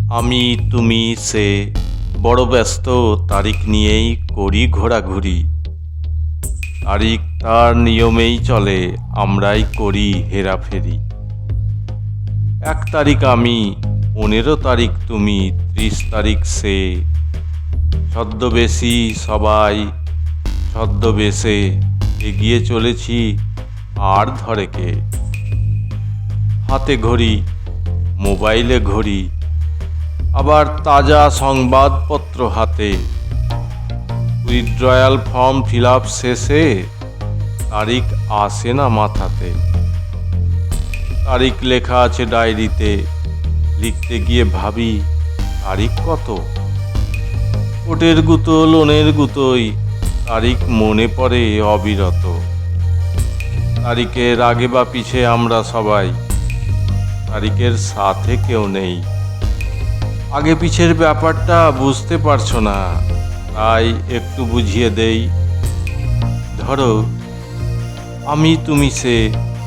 আমি তুমি সে বড় ব্যস্ত তারিখ নিয়েই করি ঘোরাঘুরি। তারিখ তার নিয়মেই চলে, আমরাই করি হেরাফেরি। 1 তারিখ আমি, 15 তারিখ তুমি, 30 তারিখ সে। ছদ্মবেশী সবাই ছদ্মবেশে এগিয়ে চলেছি, আর ধরে কে? হাতে ঘড়ি, মোবাইলে ঘড়ি, আবার তাজা সংবাদপত্র হাতে। উইথড্রয়াল ফর্ম ফিল আপ শেষে তারিখ আসে না মাথাতে। তারিখ লেখা আছে ডায়েরিতে, লিখতে গিয়ে ভাবি তারিখ কত? ওটের গুঁতো লোনের গুঁতোই তারিখ মনে পড়ে অবিরত। তারিখের আগে বা পিছে আমরা সবাই, তারিখের সাথে কেউ নেই। আগে পিছের ব্যাপারটা বুঝতে পারছো না, তাই একটু বুঝিয়ে দেই। ধরো আমি তুমি সে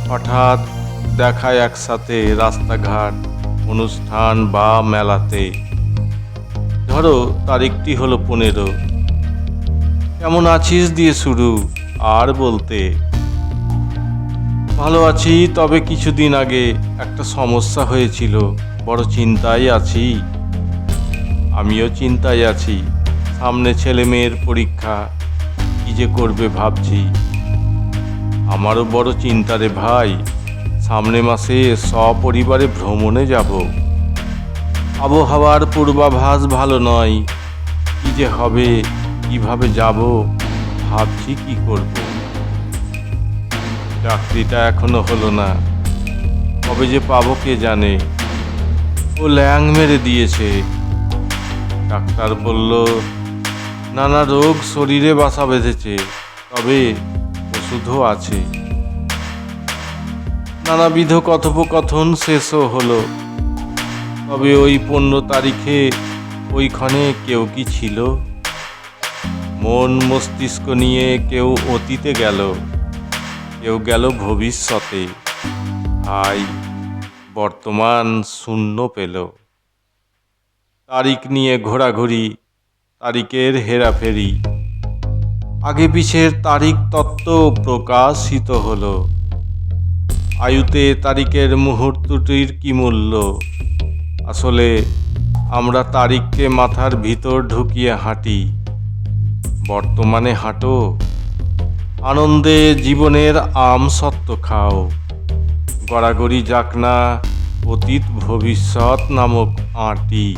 হঠাৎ দেখায় একসাথে রাস্তাঘাট, অনুষ্ঠান বা মেলাতে। ধরো তারিখটি হলো 15। কেমন আছিস দিয়ে শুরু, আর বলতে ভালো আছি, তবে কিছুদিন আগে একটা সমস্যা হয়েছিল, বড় চিন্তায় আছি। আমিও চিন্তায় আছি, সামনে ছেলে মেয়ের পরীক্ষা, কি যে করবে ভাবছি। আমারও বড় চিন্তা রে ভাই, সামনে মাসে সপরিবারে ভ্রমণে যাব। আবহাওয়ার পূর্বাভাস ভালো নয়, কি যে হবে, কিভাবে যাব, ভাবছি কি করব। চাকরিটা এখনো হলো না, কবে যে পাবো কে জানে। ও ল্যাং মেরে দিয়েছে। ডাক্তার বলল নানা রোগ শরীরে বাসা বেঁধেছে, তবে ওষুধও আছে। নানাবিধ কথোপকথন শেষও হলো, তবে ওই 15 তারিখে ওইখানে কেউ কি ছিল? মন মস্তিষ্ক নিয়ে কেউ অতীতে গেল, কেউ গেল ভবিষ্যতে। আই বর্তমান শূন্য পেল। তারিখ নিয়ে ঘোরাঘুরি, তারিখের হেরাফেরি। আগে পিছের তারিখ তত্ত্ব প্রকাশিত হলো। আয়ুতে তারিখের মুহূর্তটির কি মূল্য? আসলে আমরা তারিখকে মাথার ভিতর ঢুকিয়ে হাঁটি। বর্তমানে হাঁটো, আনন্দে জীবনের আমসত্ত্ব খাও। গড়াগড়ি যাক না অতীত ভবিষ্যৎ নামক আঁটি।